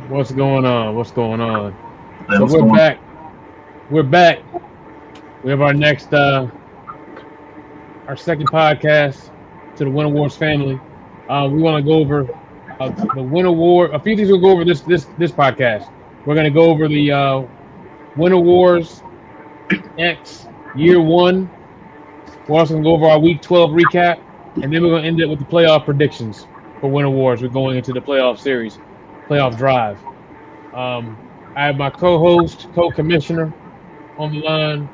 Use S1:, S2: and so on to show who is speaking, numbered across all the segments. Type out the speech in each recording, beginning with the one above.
S1: What's going on? What's going on?
S2: Man,
S1: So
S2: what's
S1: we're
S2: going on?
S1: back. We're back. We have our next, our second podcast to the Winter Wars family. We want to go over the Winter War. A few things we'll go over this podcast. We're going to go over the Winter Wars X Year One. We're also going to go over our Week 12 recap, and then we're going to end it with the playoff predictions for Winter Wars. We're going into the playoff series, playoff drive. Um, I have my co-host, co-commissioner on the line.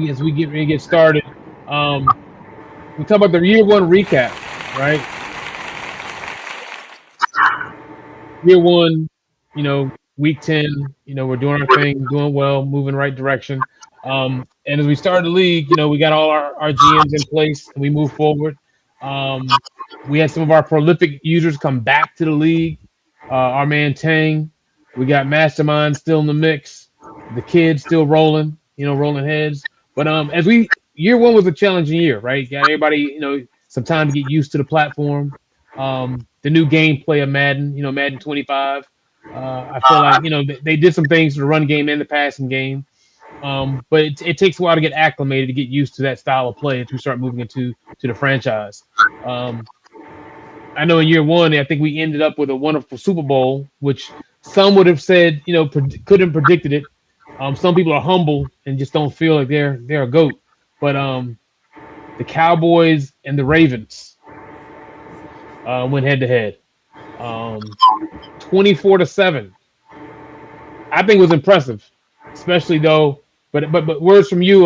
S1: As we get ready to get started, um, we talk about the year one recap, right? Year one, week 10, we're doing our thing, doing well, moving right direction. And as we started the league, we got all our GMs in place and we move forward. Um, we had some of our prolific users come back to the league. Our man Tang, we got Mastermind still in the mix, the kids still rolling, rolling heads. But as year one was a challenging year, right? Got everybody, some time to get used to the platform. The new gameplay of Madden, Madden 25. I feel like they did some things to the run game and the passing game, but it takes a while to get acclimated to get used to that style of play as we start moving into the franchise. Um, I know in year one, I think we ended up with a wonderful Super Bowl, which some would have said couldn't predicted it. Some people are humble and just don't feel like they're a goat, but the Cowboys and the Ravens went head to head. 24-7. I think it was impressive, especially though. But words from you,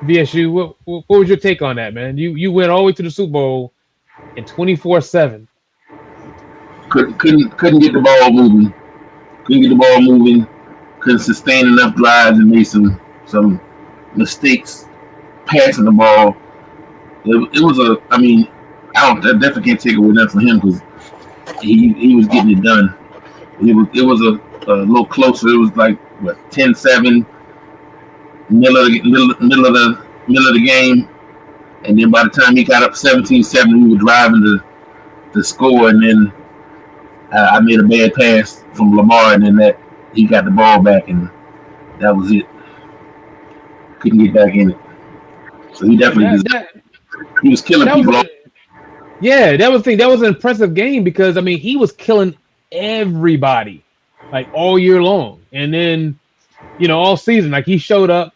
S1: VSU. What was your take on that, man? You went all the way to the Super Bowl in 24-7.
S2: Couldn't get the ball moving. Couldn't get the ball moving. Couldn't sustain enough drives and made some mistakes passing the ball. It was a. I mean, I definitely can't take away that from him because he was getting it done. It was a little closer. It was like what 10-7, middle of the game, and then by the time he got up 17-7, we were driving the score, and then I made a bad pass from Lamar, and then that he got the ball back, and that was it. Couldn't get back in it. So he definitely he was killing
S1: That was
S2: people.
S1: yeah, that was the thing. That was an impressive game because I mean he was killing everybody like all year long, and then all season like he showed up.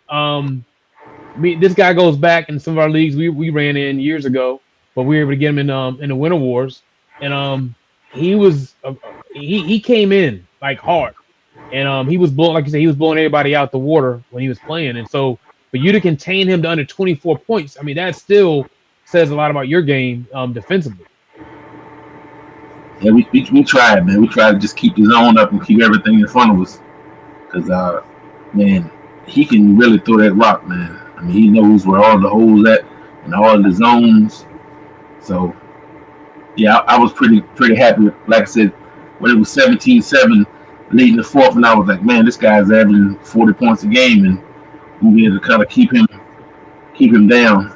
S1: This guy goes back in some of our leagues we ran in years ago, but we were able to get him in the Winter Wars, and he was he came in like hard, and he was blowing, like you said, he was blowing everybody out the water when he was playing, and so for you to contain him to under 24 points, I mean that still says a lot about your game defensively.
S2: Yeah, we tried, man. We tried to just keep the zone up and keep everything in front of us, because man, he can really throw that rock, man. I mean, he knows where all the holes at and all the zones. So yeah, I was pretty happy. Like I said, when it was 17-7 leading the fourth, and I was like, man, this guy's averaging 40 points a game, and we'll be able to kind of keep him down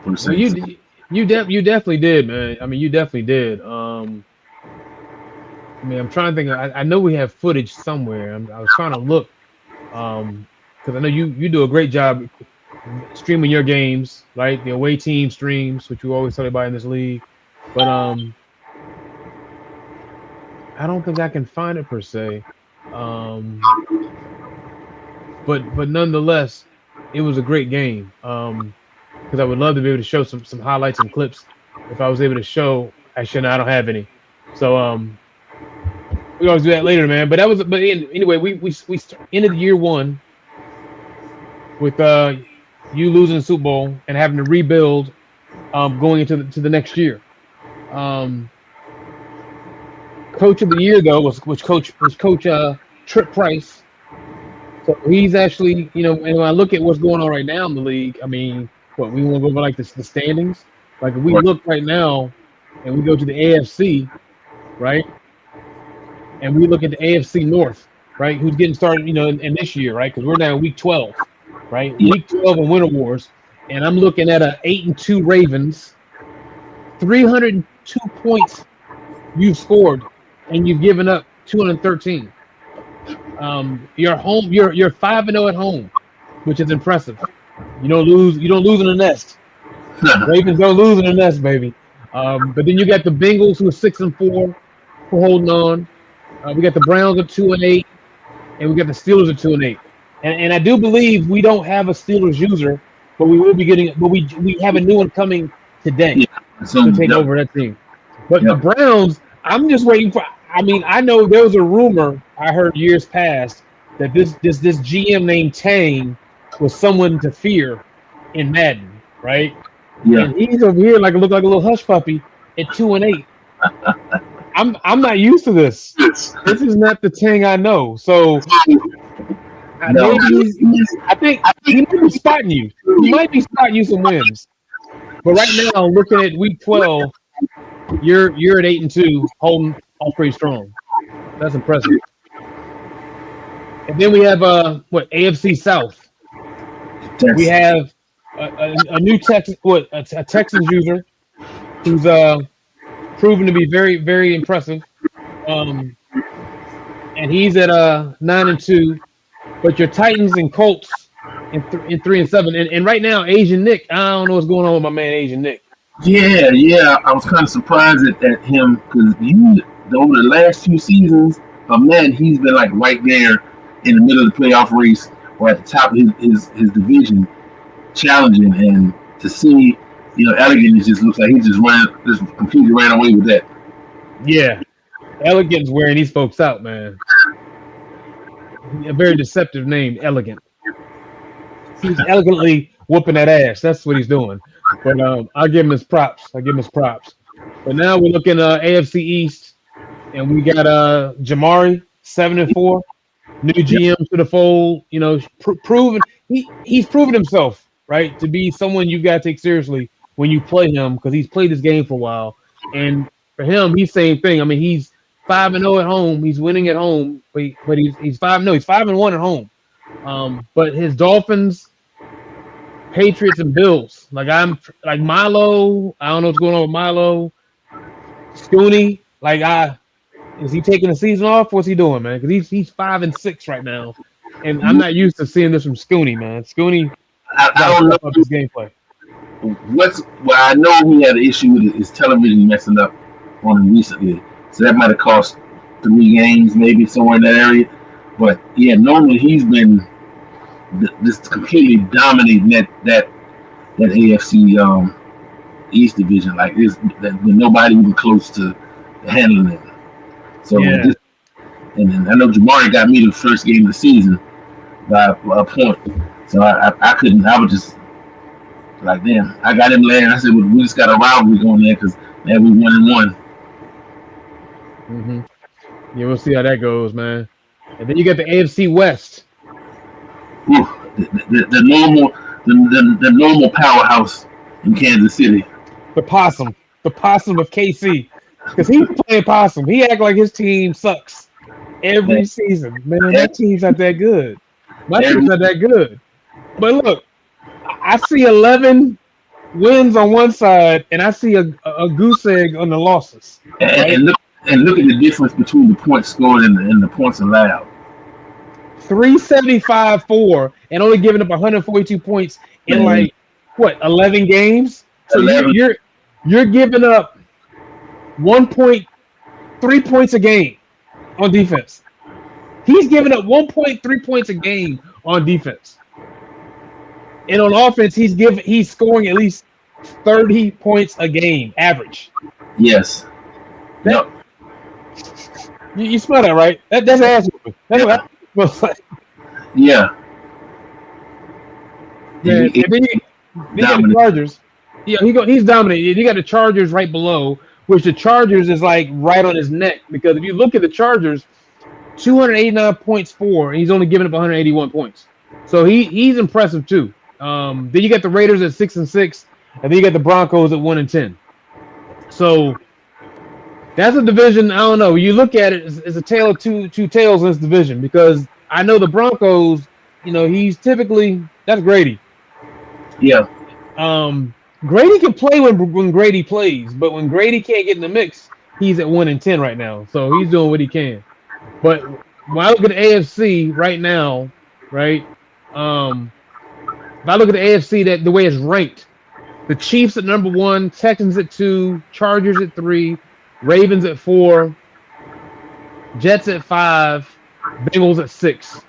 S2: for the
S1: Well,
S2: Saints.
S1: you definitely did, man. I mean, you definitely did. I mean, I'm trying to think. I know we have footage somewhere. I was trying to look, because I know you do a great job streaming your games, right? The away team streams, which you always talk about in this league. But I don't think I can find it per se. But nonetheless, it was a great game. Because I would love to be able to show some highlights and clips if I was able to show. Actually, no, I don't have any. So we always do that later, man. But anyway, we ended the year one with you losing the Super Bowl and having to rebuild going into the next year. Coach of the year though was Coach Trip Price. So he's actually, and when I look at what's going on right now in the league, I mean, what we want to go over like the standings. Like if we look right now and we go to the AFC, right? And we look at the AFC North, right? Who's getting started, in this year, right? Because we're now in week 12, right?
S2: Yeah.
S1: Week 12 of Winter Wars, and I'm looking at a 8-2 Ravens, 302 points you've scored, and you've given up 213. You're home. You're 5-0 at home, which is impressive. You don't lose. You don't lose in the nest. Ravens don't lose in the nest, baby. But then you got the Bengals who are 6-4 for holding on. We got the Browns at 2-8, and we got the Steelers at 2-8. And I do believe we don't have a Steelers user, but we will be getting. But we have a new one coming today to take over that team. But the Browns, I'm just waiting for. I mean, I know there was a rumor I heard years past that this GM named Tang was someone to fear in Madden, right?
S2: Yeah.
S1: And he's over here look like a little hush puppy at 2-8. I'm not used to this. This is not the Tang I know. So
S2: No.
S1: I think he might be spotting you. He might be spotting you some wins. But right now, looking at week 12, you're at 8-2, holding all pretty strong. That's impressive. And then we have AFC South. We have a new Texas, a Texans user who's proven to be very, very impressive. And he's at 9-2. But your Titans and Colts in 3-7. And right now, Asian Nick, I don't know what's going on with my man Asian Nick.
S2: Yeah. I was kind of surprised at him because over the last few seasons, man, he's been like right there in the middle of the playoff race or at the top of his division, challenging. And to see, Elegant, it just looks like he just completely ran away with that.
S1: Yeah, Elegant's wearing these folks out, man. A very deceptive name, Elegant. He's elegantly whooping that ass. That's what he's doing. But I'll give him his props. But now we're looking at AFC East, and we got Jamari 7-4, new GM to the fold. Proven he's proven himself, right, to be someone you got to take seriously when you play him because he's played this game for a while. And for him, he's same thing. I mean, he's 5-0 at home. He's winning at home, but he's 5-0. He's 5-1 at home. But his Dolphins, Patriots, and Bills. Like Milo. I don't know what's going on with Milo. Scooney. Is he taking the season off? What's he doing, man? Because he's 5-6 right now, and I'm not used to seeing this from Scooney, man. Scooney,
S2: I don't know
S1: his gameplay.
S2: I know he had an issue with his television messing up on him recently. So that might have cost 3 games, maybe somewhere in that area. But yeah, normally he's been just completely dominating that AFC East division. Like there's nobody even close to handling it. So
S1: yeah.
S2: And then I know Jamari got me the first game of the season by a point. So I couldn't. I was just like, damn. I got him laying. I said, well, we just got a rivalry going there because man, we 1-1.
S1: Mm-hmm. Yeah, we'll see how that goes, man. And then you got the AFC West.
S2: Ooh, the normal powerhouse in Kansas City.
S1: The possum of KC, because he's playing possum. He act like his team sucks every season. Man, that team's not that good. My team's not that good. But look, I see 11 wins on one side, and I see a goose egg on the losses. Right?
S2: And look at the difference between the points scored and the points allowed.
S1: 375-4 and only giving up 142 points in 11 games. So 11. You're giving up 1.3 points a game on defense. He's giving up 1.3 points a game on defense. And on offense, he's scoring at least 30 points a game average.
S2: Yes.
S1: Yep. You smell that, right? That's ass whooping. That's what that looks like.
S2: Yeah.
S1: And then you got the Chargers. Yeah, he's dominating. You got the Chargers right below, which the Chargers is like right on his neck because if you look at the Chargers, 289 points for, and he's only giving up 181 points. So he's impressive too. Then you got the Raiders at 6-6, and then you got the Broncos at 1-10. So that's a division. I don't know. You look at it, it's a tale of two tails in this division because I know the Broncos. He's typically that's Grady.
S2: Yeah.
S1: Grady can play when Grady plays, but when Grady can't get in the mix, he's at 1-10 right now, so he's doing what he can. But when I look at the AFC right now, right? If I look at the AFC, that the way it's ranked, the Chiefs at number 1, Texans at 2, Chargers at 3, Ravens at 4, Jets at 5, Bengals at 6,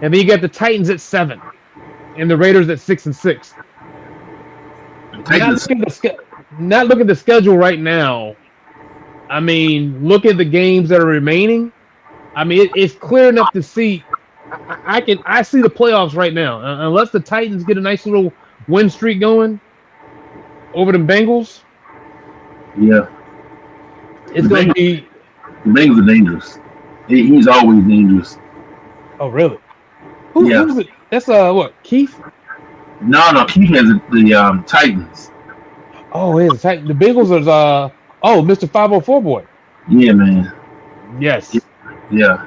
S1: and then you got the Titans at 7, and the Raiders at 6 and 6. Not looking at the schedule right now. I mean, look at the games that are remaining. I mean, it's clear enough to see. I see the playoffs right now. Unless the Titans get a nice little win streak going over the Bengals.
S2: Yeah,
S1: it's going to be.
S2: The Bengals are dangerous. He's always dangerous.
S1: Oh, really? Who's it? That's what, Keith?
S2: No, Keith has the Titans.
S1: Oh, it's the Bengals are Mr. 504 boy.
S2: Yeah, man.
S1: Yes.
S2: Yeah.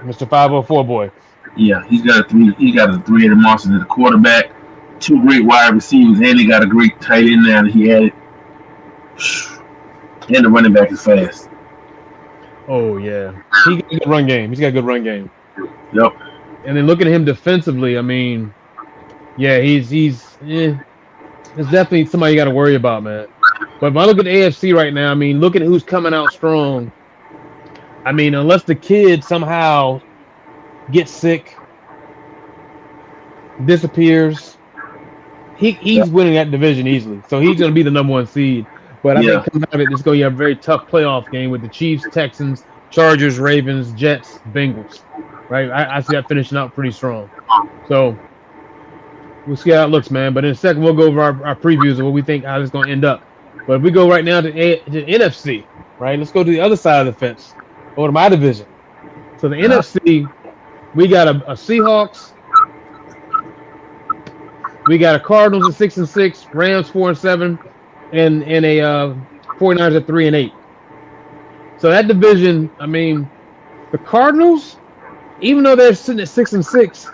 S1: Mr. 504 boy.
S2: Yeah, he got a three-headed monster at the quarterback, 2 great wide receivers, and he got a great tight end now that he added. And the running back is fast.
S1: Oh yeah. He got a good run game. He's got a good run game.
S2: Yep.
S1: And then looking at him defensively, I mean, yeah, he's it's definitely somebody you got to worry about, man. But if I look at the AFC right now, I mean, look at who's coming out strong. I mean, unless the kid somehow gets sick, disappears, he's winning that division easily. So he's going to be the number 1 seed. But I think coming out of it, it's going to be a very tough playoff game with the Chiefs, Texans, Chargers, Ravens, Jets, Bengals. Right? I see that finishing out pretty strong. So we'll see how it looks, man. But in a second, we'll go over our previews of what we think how it's going to end up. But if we go right now to NFC, right? Let's go to the other side of the fence, go to my division. So the NFC, we got a Seahawks, we got a Cardinals at 6 and 6, Rams 4 and 7, and a 49ers at 3 and 8. So that division, I mean, the Cardinals, even though they're sitting at 6 and 6,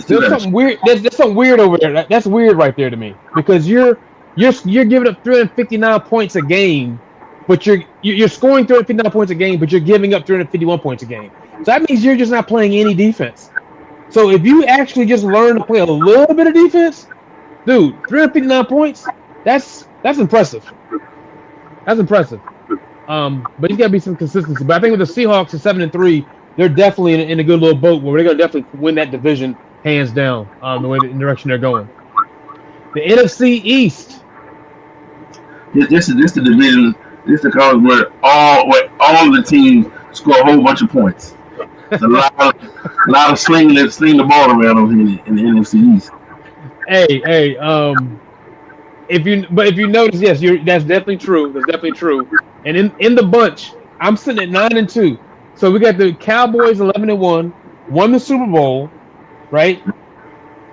S1: there's something weird. There's something weird over there. That's weird right there to me, because you're giving up 359 points a game, but you're scoring 359 points a game, but you're giving up 351 points a game. So that means you're just not playing any defense. So if you actually just learn to play a little bit of defense, dude, 359 points, that's impressive. That's impressive. But you got to be some consistency. But I think with the Seahawks at 7 and 3, they're definitely in a good little boat where they're going to definitely win that division hands down. The direction they're going. The NFC East.
S2: This is the division. This is the college where all the teams score a whole bunch of points. There's a lot of sling the ball around over here in the NFC East.
S1: Hey, if you notice, yes, that's definitely true. That's definitely true. And in the bunch, I'm sitting at 9 and 2. So we got the Cowboys 11 and 1, won the Super Bowl, right?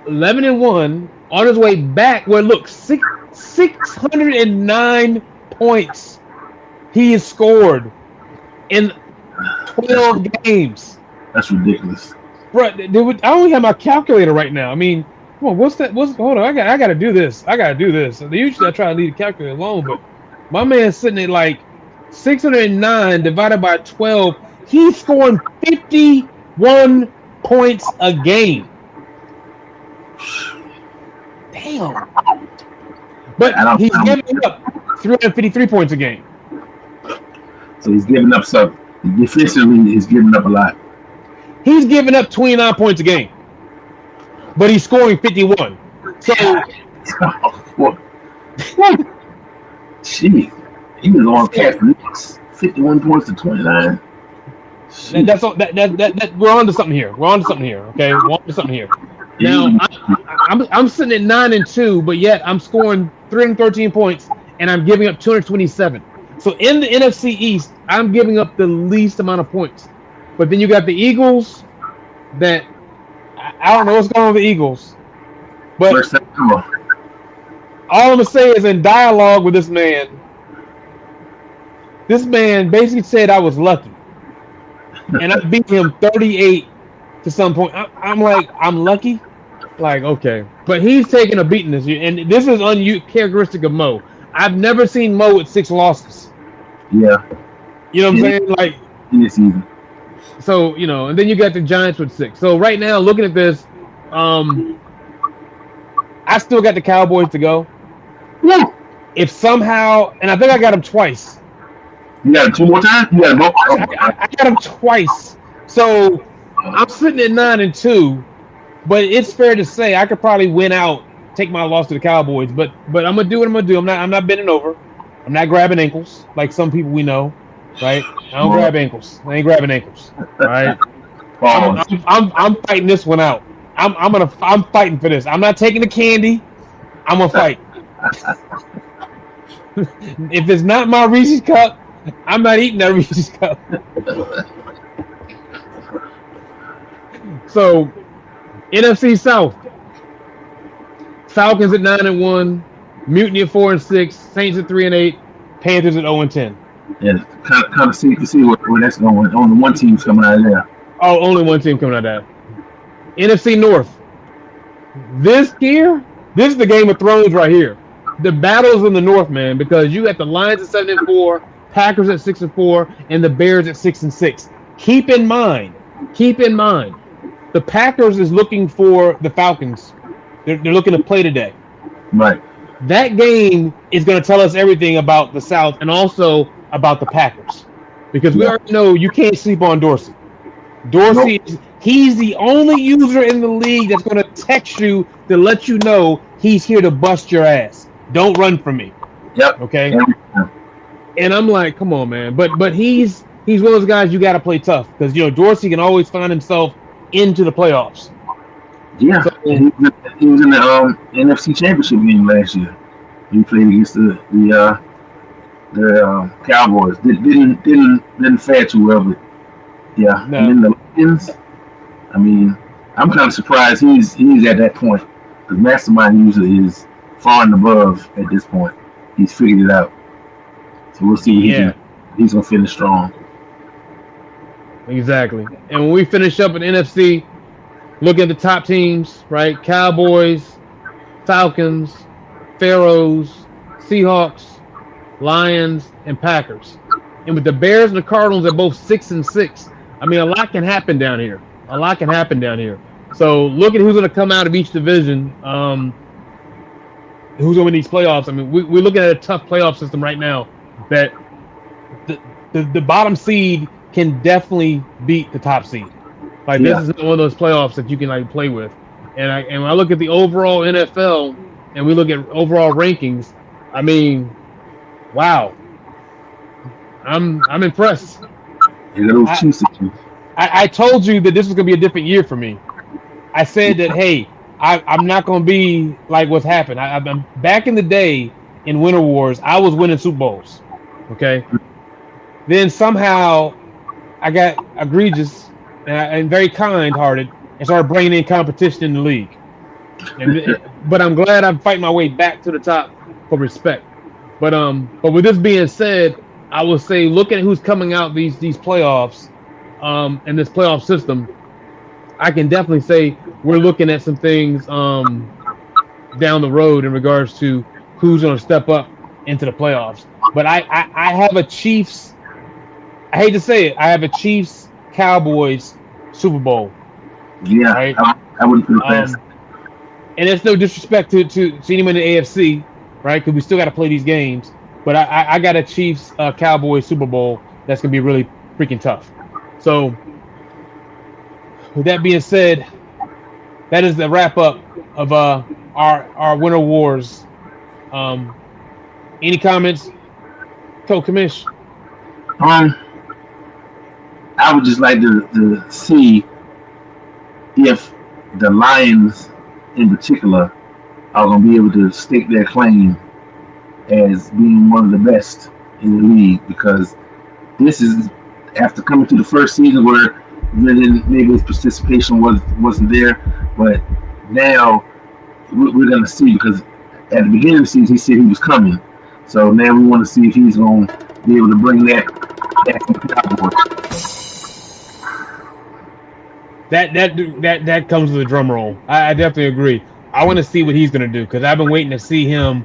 S1: 11 and 1, on his way back. Where look, 609 points he has scored in 12 games.
S2: That's ridiculous.
S1: Bro, I don't have my calculator right now. I mean, come on, what's that? Hold on, I gotta do this. Usually I try to leave the calculator alone, but my man's sitting at like 609 divided by 12. He's scoring 51 points a game. Damn. But he's giving up 353 points a game.
S2: So he's giving up some. Defensively, he's giving up a lot.
S1: He's giving up 29 points a game. But he's scoring 51. So
S2: what? Gee, he was on cash 51 points to 29.
S1: That's all. That we're on to something here. Okay, we're on to something here. Now I'm sitting at 9 and 2, but yet I'm scoring 313 points and I'm giving up 227. So in the NFC East, I'm giving up the least amount of points. But then you got the Eagles. That I don't know what's going on with the Eagles, but all I'm gonna say is in dialogue with this man basically said I was lucky, and I beat him 38 to some point. I'm like, I'm lucky, like okay, but he's taking a beating this year, and this is uncharacteristic of Mo. I've never seen Mo with 6 losses.
S2: Yeah.
S1: You know what I'm saying? Like,
S2: in this season.
S1: so, and then you got the Giants with 6. So right now, looking at this, I still got the Cowboys to go.
S2: Yeah.
S1: If somehow, and I think I got them twice.
S2: You got it 2 more times? You got it both?
S1: I got them twice. So I'm sitting at 9-2, but it's fair to say I could probably win out, take my loss to the Cowboys. But I'm gonna do what I'm gonna do. I'm not bending over. I'm not grabbing ankles like some people we know, right? I don't grab ankles. I ain't grabbing ankles. All right. I'm fighting this one out. I'm fighting for this. I'm not taking the candy. I'm gonna fight. If it's not my Reese's cup, I'm not eating that Reese's cup. So, NFC South. Falcons at 9-1, Mutiny at 4-6, Saints at 3-8, Panthers at 0-10.
S2: Yeah, kind of see where that's going. Only one team's coming out of there.
S1: Oh, only one team coming out of that. NFC North. This is the Game of Thrones right here. The battles in the North, man, because you got the Lions at 7-4, Packers at 6-4, and the Bears at 6-6. Keep in mind, the Packers is looking for the Falcons. They're looking to play today.
S2: Right.
S1: That game is going to tell us everything about the South and also about the Packers, because we already know you can't sleep on Dorsey. He's the only user in the league that's going to text you to let you know he's here to bust your ass. Don't run from me.
S2: Yep.
S1: Okay. And I'm like, come on, man. But he's one of those guys you got to play tough, because Dorsey can always find himself into the playoffs.
S2: Yeah, so, he was in the NFC Championship game last year. He played against the Cowboys. Didn't fare too well, but yeah. No. And then the Lions. I mean, I'm kind of surprised he's at that point, because Mastermind usually is far and above at this point. He's figured it out. So we'll see. He's gonna finish strong.
S1: Exactly. And when we finish up in NFC, look at the top teams, right? Cowboys, Falcons, Pharaohs, Seahawks, Lions, and Packers. And with the Bears and the Cardinals at both 6-6, I mean, a lot can happen down here. So look at who's going to come out of each division. Who's going to win these playoffs? I mean, we're looking at a tough playoff system right now that the bottom seed can definitely beat the top seed. This is one of those playoffs that you can play with. And when I look at the overall NFL and we look at overall rankings, I mean, wow. I'm impressed. I told you that this was going to be a different year for me. I said that, hey, I'm not going to be like what's happened. I'm back in the day in Winter Wars, I was winning Super Bowls. Okay. Then somehow I got egregious and very kind-hearted and started bringing in competition in the league. But I'm glad I'm fighting my way back to the top for respect. But with this being said, I will say, look at who's coming out these playoffs, and this playoff system. I can definitely say we're looking at some things down the road in regards to who's going to step up into the playoffs. But I have a Chiefs. I hate to say it, I have a Chiefs Cowboys Super Bowl.
S2: Yeah, right? I wouldn't put it past.
S1: And it's no disrespect to anyone in the AFC, right? Because we still got to play these games. But I got a Chiefs Cowboys Super Bowl that's gonna be really freaking tough. So, with that being said, that is the wrap up of our Winter Wars. Any comments, Co-Commish?
S2: I would just like to see if the Lions, in particular, are going to be able to stake their claim as being one of the best in the league, because this is after coming through the first season where maybe his participation wasn't there, but now we're going to see, because at the beginning of the season he said he was coming, so now we want to see if he's going to be able to bring that back to the Cowboys.
S1: That comes with a drum roll. I definitely agree. I want to see what he's going to do, because I've been waiting to see him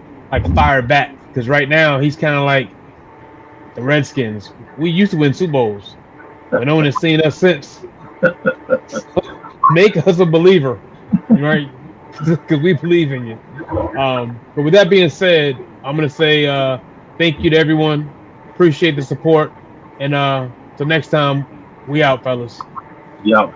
S1: fire back, because right now he's kind of the Redskins. We used to win Super Bowls, but no one has seen us since. Make us a believer, right? Because we believe in you. But with that being said, I'm gonna say thank you to everyone. Appreciate the support, and till next time, we out, fellas.
S2: Yeah.